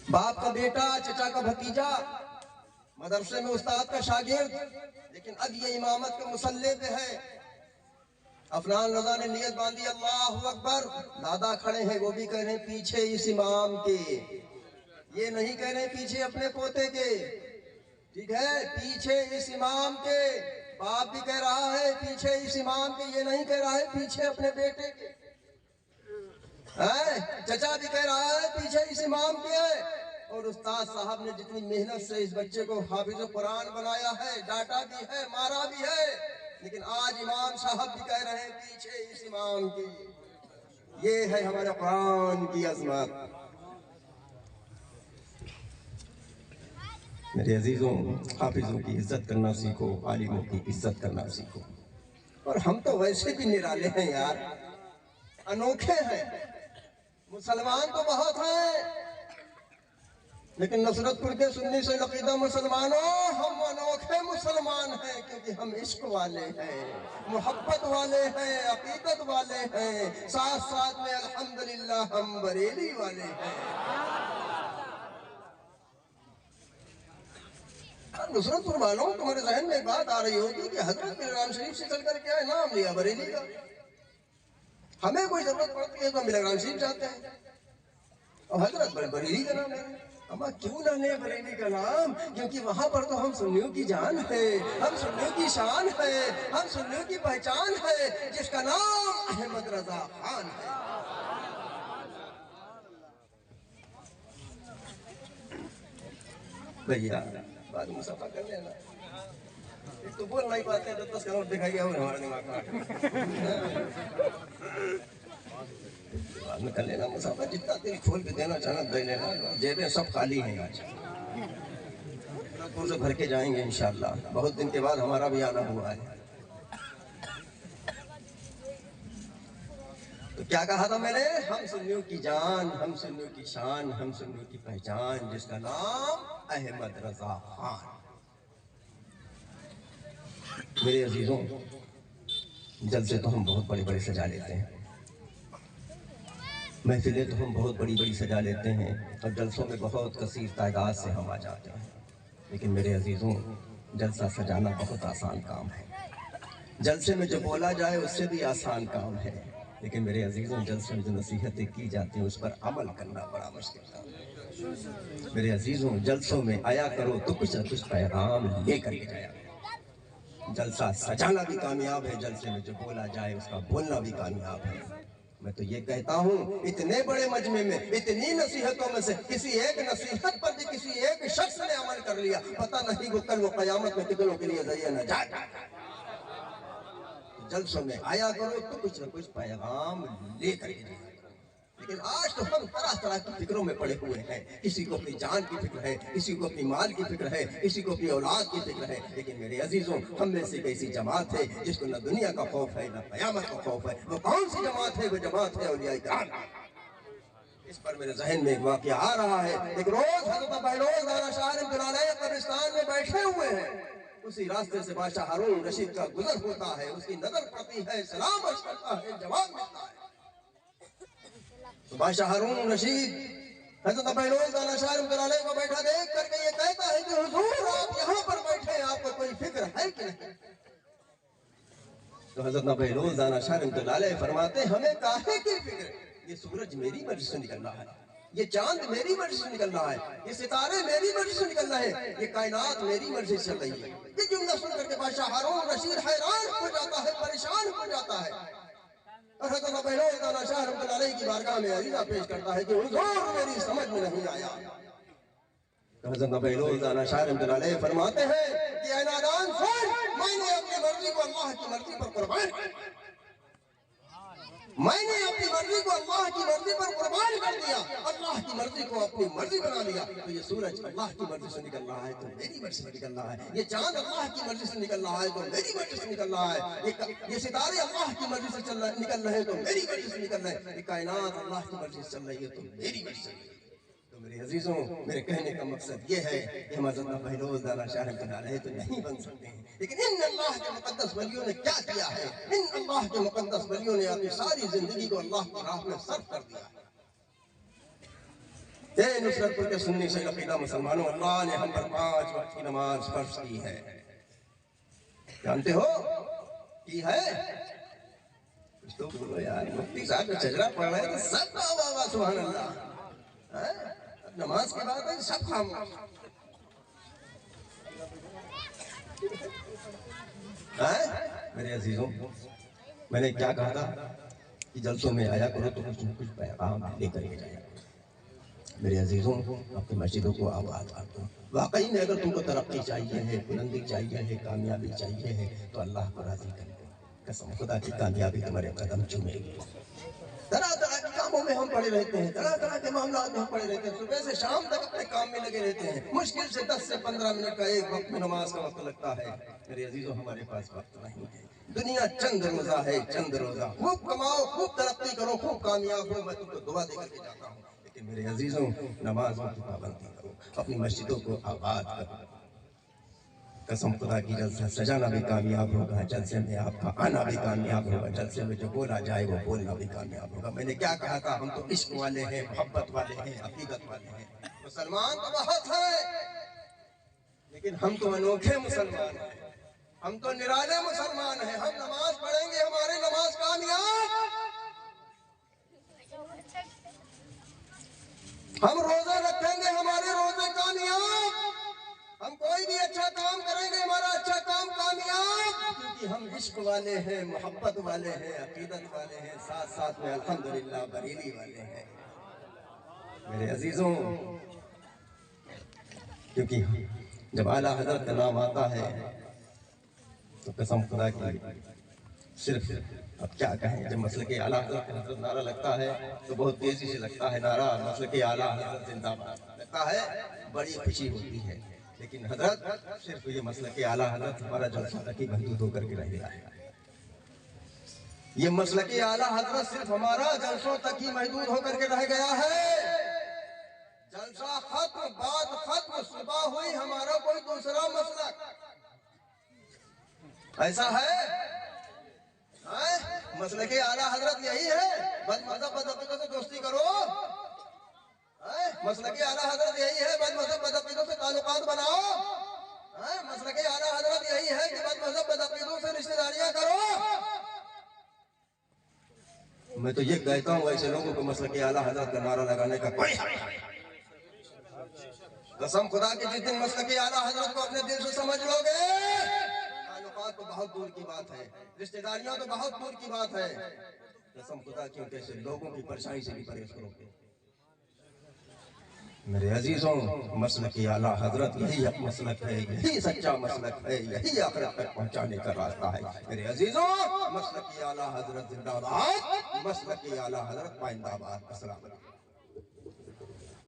باپ کا بیٹا، چچا کا بھتیجا، مدرسے میں استاد کا شاگرد، لیکن اب یہ امامت کے مسلح پہ ہے۔ افنان رضا نے نیت باندھی، اللہ اکبر، دادا کھڑے ہیں، وہ بھی کہہ رہے ہیں پیچھے اس امام کے، یہ نہیں کہہ رہے ہیں پیچھے اپنے پوتے کے، ٹھیک ہے، پیچھے اس امام کے۔ باپ بھی کہہ رہا ہے پیچھے اس امام کے، یہ نہیں کہہ رہا ہے پیچھے اپنے بیٹے کے۔ چچا بھی کہہ رہا ہے پیچھے اس امام کے ہے۔ اور استاد صاحب نے جتنی محنت سے اس بچے کو حافظ قرآن بنایا ہے، ڈانٹا بھی ہے، مارا بھی ہے، لیکن آج امام صاحب بھی کہہ رہے ہیں پیچھے اس امام کی۔ یہ ہے ہمارے قرآن کی عظمت۔ میرے عزیزوں، حافظوں کی عزت کرنا سیکھو، عالموں کی عزت کرنا سیکھو۔ اور ہم تو ویسے بھی نرالے ہیں یار، انوکھے ہیں۔ مسلمان تو بہت ہیں، لیکن نصرت پور کے سنی سے عقیدہ مسلمانوں، ہم انوکھے مسلمان ہیں، کیونکہ ہم عشق والے ہیں، محبت والے ہیں، عقیدت والے ہیں، ساتھ ساتھ میں الحمدللہ ہم بریلی والے ہیں۔ نصرت پور والوں، تمہارے ذہن میں ایک بات آ رہی ہوگی کہ حضرت ملگرام شریف سے چل کر کیا ہے نام لیا بریلی کا، ہمیں کوئی ضرورت پڑتی ہے تو ہم ملگرام شریف جاتے ہیں، اور حضرت بریلی کا نام ہے۔ اما کیوں نہ لے بریلی کا نام؟ کیونکہ وہاں پر تو ہم سنیوں کی جان ہے، ہم سنیوں کی شان ہے، ہم سنیوں کی پہچان ہے، جس کا نام احمد رضا خان ہے۔ بھیا بعد مسافہ کر لینا، ایک تو بول نہیں پاتے ہیں، 10 کروڑ دکھائی گیا ہمارا دماغ بعد میں کر لینا مسافہ، جتنا دل کھول کے دینا چاہنا دے لینا، جیبیں سب خالی ہیں آج، سے بھر کے جائیں گے انشاءاللہ۔ بہت دن کے بعد ہمارا بھی آنا ہوا ہے۔ تو کیا کہا تھا میں نے؟ ہم سنیوں کی جان، ہم سنیوں کی شان، ہم سنیوں کی پہچان، جس کا نام احمد رضا خان۔ میرے عزیزوں، جلسے تو ہم بہت بڑے بڑے سجا لیتے ہیں، محفلیں تو ہم بہت بڑی بڑی سجا لیتے ہیں، اور جلسوں میں بہت کثیر تعداد سے ہم آ جاتے ہیں، لیکن میرے عزیزوں، جلسہ سجانا بہت آسان کام ہے، جلسے میں جو بولا جائے اس سے بھی آسان کام ہے، لیکن میرے عزیزوں، جلسے میں جو نصیحتیں کی جاتی ہیں اس پر عمل کرنا بڑا مشکل کام ہے۔ میرے عزیزوں، جلسوں میں آیا کرو تو کچھ نہ کچھ پیغام لے کر کے جایا کرو۔ جلسہ سجانا بھی کامیاب ہے، جلسے میں جو بولا جائے اس کا بولنا بھی کامیاب ہے۔ میں تو یہ کہتا ہوں، اتنے بڑے مجمع میں، اتنی نصیحتوں میں سے کسی ایک نصیحت پر بھی کسی ایک شخص نے عمل کر لیا، پتہ نہیں وہ کل وہ قیامت میں کتنوں کے لیے ذریعہ نجات ہے۔ جلسوں میں آیا کرو تو کچھ نہ کچھ پیغام لے کر کے جایا کرو، لیکن آج تو ہم طرح طرح کی فکروں میں پڑے ہوئے ہیں، کسی کو اپنی جان کی فکر ہے، کسی کو اپنی مال کی فکر ہے، کسی کو اپنی اولاد کی فکر ہے، لیکن میرے عزیزوں، ہم میں سے ایسی جماعت ہے جس کو نہ دنیا کا خوف ہے نہ قیامت کا خوف ہے۔ وہ کون سی جماعت ہے؟ وہ جماعت ہے اولیاء کرام۔ اس پر میرے ذہن میں ایک واقعہ آ رہا ہے، ایک روز حضرت بہلول دانا شاہ رحمۃ اللہ علیہ قبرستان میں بیٹھے ہوئے ہیں، اسی راستے سے بادشاہ ہارون رشید کا گزر ہوتا ہے، اس کی نظر پڑتی ہے، سلام عرض کرتا ہے، جواب ملتا ہے۔ تو بادشاہ ہارون رشید حضرت بہلول دانا شاہ رحمۃ اللہ علیہ کو بیٹھا دیکھ کر کے یہ کہتا ہے کہ حضور آپ یہاں پر بیٹھے ہیں، آپ کو کوئی فکر ہے کہ نہیں؟ تو حضرت بہلول دانا شاہ رحمۃ اللہ علیہ فرماتے ہیں ہمیں کاہے کی فکر ہے؟ یہ سورج میری مرضی سے نکل رہا ہے، یہ چاند میری مرضی سے نکل رہا ہے، یہ ستارے میری مرضی سے نکل رہے ہیں، یہ کائنات میری مرضی سے چل رہی ہے۔ یہ جملہ سن کر کے بادشاہ ہارون رشید حیران ہو جاتا ہے، پریشان ہو جاتا ہے، اور حضرت بہلول دانا شاہ رحمۃ اللہ علیہ کی بارگاہ میں عریضہ پیش کرتا ہے کہ حضور میری سمجھ میں نہیں آیا۔ تو حضرت بہلول دانا شاہ رحمۃ اللہ علیہ فرماتے ہیں کہ اے نادان سن، میں نے اپنی مرضی کو اللہ کی مرضی پر قربان کر دیا، میں نے اپنی مرضی کو اللہ کی مرضی پر قربان کر دیا، اللہ کی مرضی کو اپنی مرضی بنا لیا۔ تو یہ سورج اللہ کی مرضی سے نکل رہا ہے تو میری مرضی سے نکل رہا ہے، یہ چاند اللہ کی مرضی سے نکل رہا ہے تو میری مرضی سے نکل رہا ہے، یہ ستارے اللہ کی مرضی سے نکل رہے ہیں تو میری مرضی سے نکل رہے ہیں، یہ کائنات اللہ کی مرضی سے چل رہی ہے تو میری مرضی سے۔ تو میرے عزیزوں، میرے کہنے کا مقصد یہ ہے کہ ہم حضرت بہلول دانا شاہ رحمۃ اللہ علیہ تو نہیں بن سکتے ہیں، لیکن ان اللہ کے مقدس ولیوں نے کیا کیا ہے؟ ان اللہ کے مقدس ولیوں نے اپنی ساری زندگی کو اللہ کی راہ میں صرف کر دیا ہے۔ اے نصرت پور کے سنی سے عقیدہ مسلمانوں، اللہ نے ہم پر 5 وقت کی نماز فرض کی ہے. جانتے ہو کی ہے؟ کچھ تو بولو یار. مفتی صاحب جو چجرا پڑھ رہے ہیں سب کا واہ سبحان اللہ. نماز کے بعد ہے سب خاموش. میرے عزیزوں، میں نے کیا کہا تھا کہ جلسوں میں آیا کرو تو کچھ نہ کچھ پیغام لے کر کے جایا کرو. میرے عزیزوں، اپنی مسجدوں کو آباد کر دو. واقعی میں اگر تم کو ترقی چاہیے ہے، بلندی چاہیے ہے، کامیابی چاہیے ہے تو اللہ کو راضی کر دو. قسم خدا کی کامیابی تمہارے قدم چومے گی. طرح طرح کے کاموں میں ہم پڑے رہتے ہیں، طرح طرح کے معاملات میں ہم پڑے رہتے ہیں. صبح سے شام تک اپنے کام میں لگے رہتے ہیں. مشکل سے 10 سے 15 منٹ کا ایک وقت میں نماز کا وقت لگتا ہے. میرے عزیزوں، ہمارے پاس وقت نہیں ہے. دنیا چند روزہ ہے، چند روزہ. خوب کماؤ، خوب ترقی کرو، خوب کامیاب ہو، میں تم کو دعا دے کر کے جاتا ہوں. لیکن میرے عزیزوں، نمازوں کی پابندی کرو، اپنی مسجدوں کو آباد کرو. قسم خدا کی، جلسہ سجانا بھی کامیاب ہوگا، جلسے میں آپ کا آنا بھی کامیاب ہوگا، جلسے میں جو بولا جائے وہ بولنا بھی کامیاب ہوگا. میں نے کیا کہا تھا؟ ہم تو عشق والے ہیں، محبت والے ہیں، عقیدت والے ہیں. مسلمان تو بہت ہیں لیکن ہم تو انوکھے مسلمان ہیں. ہم تو نرالے مسلمان ہیں. ہم نماز پڑھیں گے، ہماری نماز کامیاب. ہم روزہ رکھیں گے، ہمارے روزے کامیاب. ہم کوئی بھی اچھا کام کریں گے، ہمارا اچھا کام کامیاب. کیونکہ ہم عشق والے ہیں، محبت والے ہیں، عقیدت والے ہیں، ساتھ ساتھ میں الحمدللہ بریلی والے ہیں. میرے عزیزوں، کیونکہ جب اعلیٰ حضرت کا نام آتا ہے تو قسم خدا کی صرف اب کیا کہیں. جب مسلک اعلیٰ حضرت کا حضرت نعرہ لگتا ہے تو بہت تیزی سے لگتا ہے نعرہ. مسلک اعلیٰ حضرت زندہ باد لگتا ہے، بڑی خوشی ہوتی ہے. لیکن حضرت صرف یہ مسلک اعلیٰ حضرت ہمارا جلسہ تک ہی محدود ہو کر کے رہ گیا ہے. یہ مسلک اعلیٰ حضرت صرف ہمارا جلسوں تک ہی محدود ہو کر کے رہ گیا ہے. جلسہ ختم، بات ختم، صبح ہوئی، ہمارا کوئی دوسرا مسلک ایسا ہے؟ مسلک اعلیٰ حضرت یہی ہے. بد مذہب بد عقیدوں سے دوستی کرو. مسلک اعلیٰ حضرت یہی ہے، بد مذہب بد عقیدوں سے تعلقات بناؤ. مسلک اعلیٰ حضرت یہی ہے کہ بد مذہب بد عقیدوں سے رشتہ داریاں کرو. میں تو یہ کہتا ہوں ایسے لوگوں کو مسلک اعلیٰ حضرت کا نعرہ لگانے کا کوئی حق نہیں. قسم خدا کی، جس دن مسلک اعلیٰ حضرت کو اپنے دل سے سمجھ لو گے، تعلقات تو بہت دور کی بات ہے، رشتہ داریاں تو بہت دور کی بات ہے. قسم خدا کی، کیسے لوگوں کی پریشانی سے بھی پرہیز کرو گے. میرے عزیزوں، مسلک اعلیٰ حضرت یہی مسلک ہے، یہی سچا مسلک ہے، یہی آخرت تک پہنچانے کا راستہ ہے. میرے عزیزوں، مسلک اعلیٰ حضرت زندہ باد، مسلک اعلیٰ حضرت پائندہ باد. السلام علیکم.